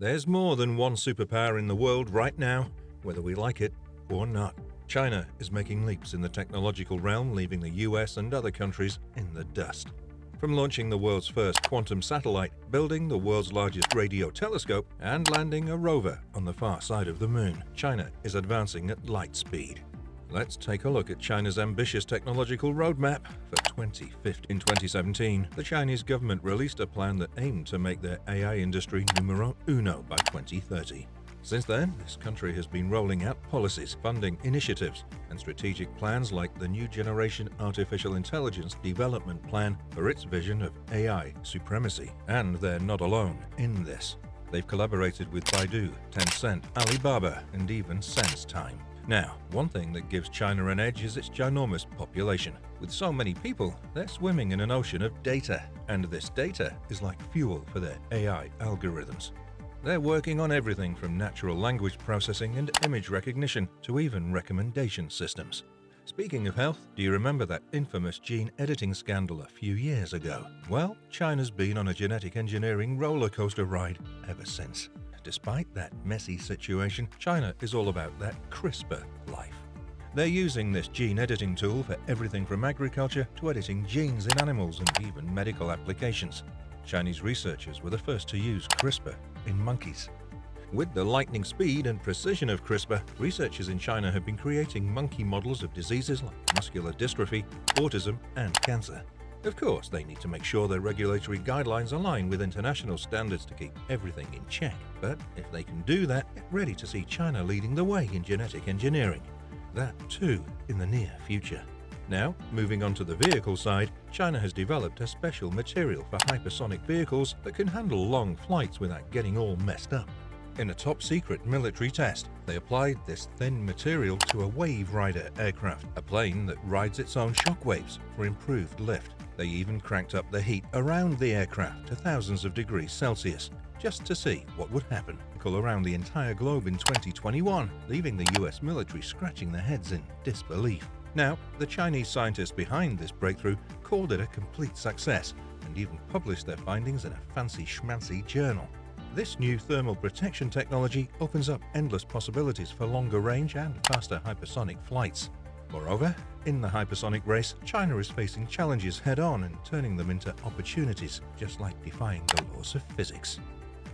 There's more than one superpower in the world right now, whether we like it or not. China is making leaps in the technological realm, leaving the US and other countries in the dust. From launching the world's first quantum satellite, building the world's largest radio telescope, and landing a rover on the far side of the moon, China is advancing at light speed. Let's take a look at China's ambitious technological roadmap for 2050. In 2017, the Chinese government released a plan that aimed to make their AI industry numero uno by 2030. Since then, this country has been rolling out policies, funding initiatives, and strategic plans like the New Generation Artificial Intelligence Development Plan for its vision of AI supremacy. And they're not alone in this. They've collaborated with Baidu, Tencent, Alibaba, and even SenseTime. Now, one thing that gives China an edge is its ginormous population. With so many people, they're swimming in an ocean of data, and this data is like fuel for their AI algorithms. They're working on everything from natural language processing and image recognition to even recommendation systems. Speaking of health, do you remember that infamous gene editing scandal a few years ago? Well, China's been on a genetic engineering roller coaster ride ever since. Despite that messy situation, China is all about that CRISPR life. They're using this gene editing tool for everything from agriculture to editing genes in animals and even medical applications. Chinese researchers were the first to use CRISPR in monkeys. With the lightning speed and precision of CRISPR, researchers in China have been creating monkey models of diseases like muscular dystrophy, autism, and cancer. Of course, they need to make sure their regulatory guidelines align with international standards to keep everything in check. But if they can do that, get ready to see China leading the way in genetic engineering. That too in the near future. Now, moving on to the vehicle side, China has developed a special material for hypersonic vehicles that can handle long flights without getting all messed up. In a top-secret military test, they applied this thin material to a Wave Rider aircraft, a plane that rides its own shockwaves for improved lift. They even cranked up the heat around the aircraft to thousands of degrees Celsius, just to see what would happen. Around the entire globe in 2021, leaving the US military scratching their heads in disbelief. Now, the Chinese scientists behind this breakthrough called it a complete success and even published their findings in a fancy schmancy journal. This new thermal protection technology opens up endless possibilities for longer range and faster hypersonic flights. Moreover, in the hypersonic race, China is facing challenges head-on and turning them into opportunities, just like defying the laws of physics.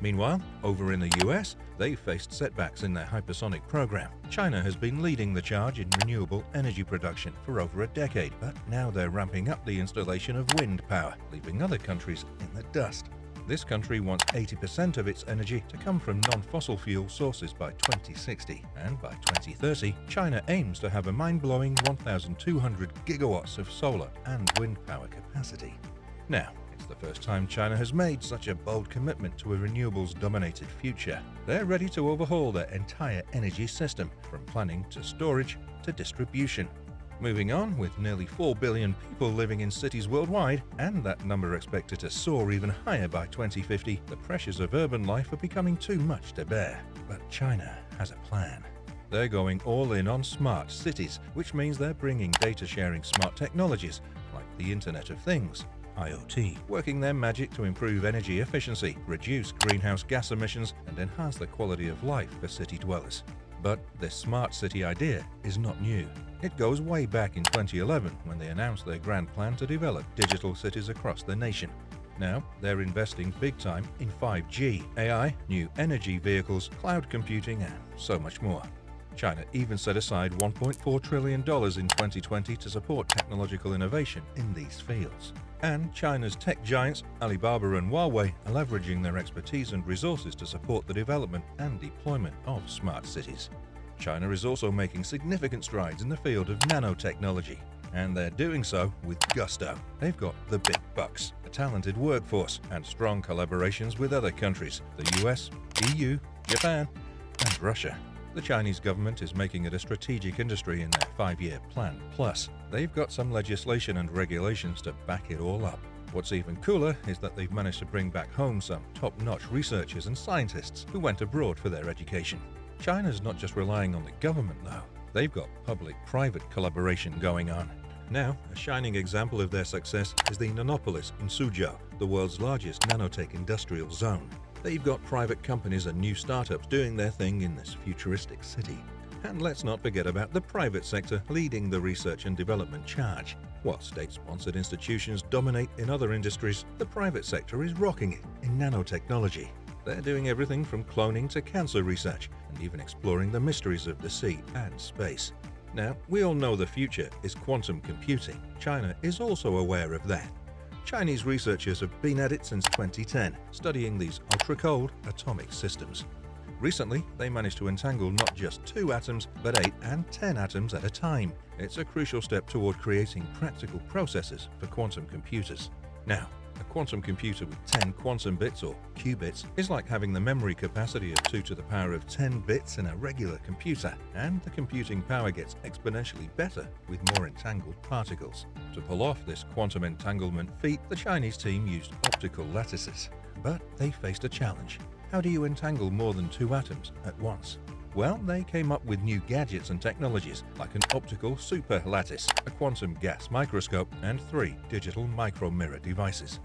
Meanwhile, over in the US, they've faced setbacks in their hypersonic program. China has been leading the charge in renewable energy production for over a decade, but now they're ramping up the installation of wind power, leaving other countries in the dust. This country wants 80% of its energy to come from non-fossil fuel sources by 2060, and by 2030, China aims to have a mind-blowing 1,200 gigawatts of solar and wind power capacity. Now, it's the first time China has made such a bold commitment to a renewables-dominated future. They're ready to overhaul their entire energy system, from planning to storage to distribution. Moving on, with nearly 4 billion people living in cities worldwide, and that number expected to soar even higher by 2050, the pressures of urban life are becoming too much to bear. But China has a plan. They're going all in on smart cities, which means they're bringing data-sharing smart technologies, like the Internet of Things, IoT, working their magic to improve energy efficiency, reduce greenhouse gas emissions, and enhance the quality of life for city dwellers. But this smart city idea is not new. It goes way back in 2011 when they announced their grand plan to develop digital cities across the nation. Now, they're investing big time in 5G, AI, new energy vehicles, cloud computing, and so much more. China even set aside $1.4 trillion in 2020 to support technological innovation in these fields. And China's tech giants, Alibaba and Huawei, are leveraging their expertise and resources to support the development and deployment of smart cities. China is also making significant strides in the field of nanotechnology, and they're doing so with gusto. They've got the big bucks, a talented workforce, and strong collaborations with other countries, the US, EU, Japan, and Russia. The Chinese government is making it a strategic industry in their 5-year plan. Plus, they've got some legislation and regulations to back it all up. What's even cooler is that they've managed to bring back home some top-notch researchers and scientists who went abroad for their education. China's not just relying on the government, though. They've got public-private collaboration going on. Now, a shining example of their success is the Nanopolis in Suzhou, the world's largest nanotech industrial zone. They've got private companies and new startups doing their thing in this futuristic city. And let's not forget about the private sector leading the research and development charge. While state-sponsored institutions dominate in other industries, the private sector is rocking it in nanotechnology. They're doing everything from cloning to cancer research, and even exploring the mysteries of the sea and space. Now, we all know the future is quantum computing. China is also aware of that. Chinese researchers have been at it since 2010, studying these ultra-cold atomic systems. Recently, they managed to entangle not just 2 atoms, but 8 and 10 atoms at a time. It's a crucial step toward creating practical processors for quantum computers. Now, a quantum computer with 10 quantum bits, or qubits, is like having the memory capacity of 2 to the power of 10 bits in a regular computer, and the computing power gets exponentially better with more entangled particles. To pull off this quantum entanglement feat, the Chinese team used optical lattices. But they faced a challenge. How do you entangle more than 2 atoms at once? Well, they came up with new gadgets and technologies like an optical super lattice, a quantum gas microscope, and 3 digital micromirror devices.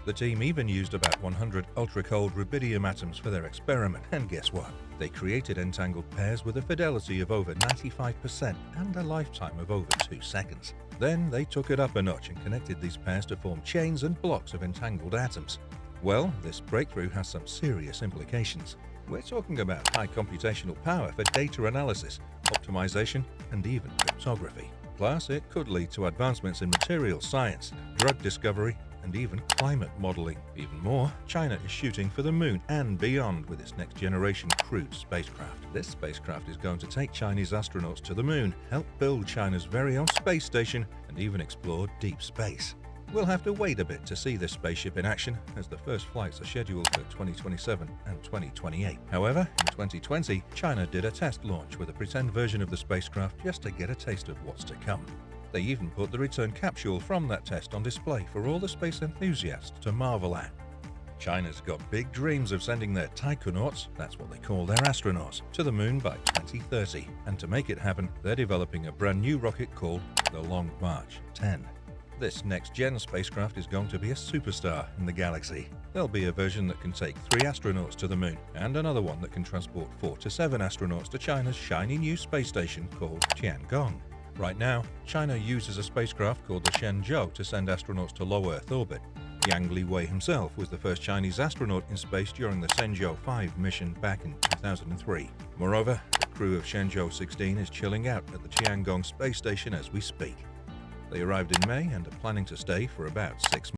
The team even used about 100 ultra-cold rubidium atoms for their experiment, and guess what? They created entangled pairs with a fidelity of over 95% and a lifetime of over 2 seconds. Then they took it up a notch and connected these pairs to form chains and blocks of entangled atoms. Well, this breakthrough has some serious implications. We're talking about high computational power for data analysis, optimization, and even cryptography. Plus, it could lead to advancements in materials science, drug discovery, and even climate modeling. Even more, China is shooting for the moon and beyond with its next-generation crewed spacecraft. This spacecraft is going to take Chinese astronauts to the moon, help build China's very own space station, and even explore deep space. We'll have to wait a bit to see this spaceship in action, as the first flights are scheduled for 2027 and 2028. However, in 2020, China did a test launch with a pretend version of the spacecraft just to get a taste of what's to come. They even put the return capsule from that test on display for all the space enthusiasts to marvel at. China's got big dreams of sending their taikonauts, that's what they call their astronauts, to the moon by 2030. And to make it happen, they're developing a brand new rocket called the Long March 10. This next-gen spacecraft is going to be a superstar in the galaxy. There'll be a version that can take 3 astronauts to the moon, and another one that can transport 4 to 7 astronauts to China's shiny new space station called Tiangong. Right now, China uses a spacecraft called the Shenzhou to send astronauts to low Earth orbit. Yang Liwei himself was the first Chinese astronaut in space during the Shenzhou 5 mission back in 2003. Moreover, the crew of Shenzhou 16 is chilling out at the Tiangong space station as we speak. They arrived in May and are planning to stay for about 6 months.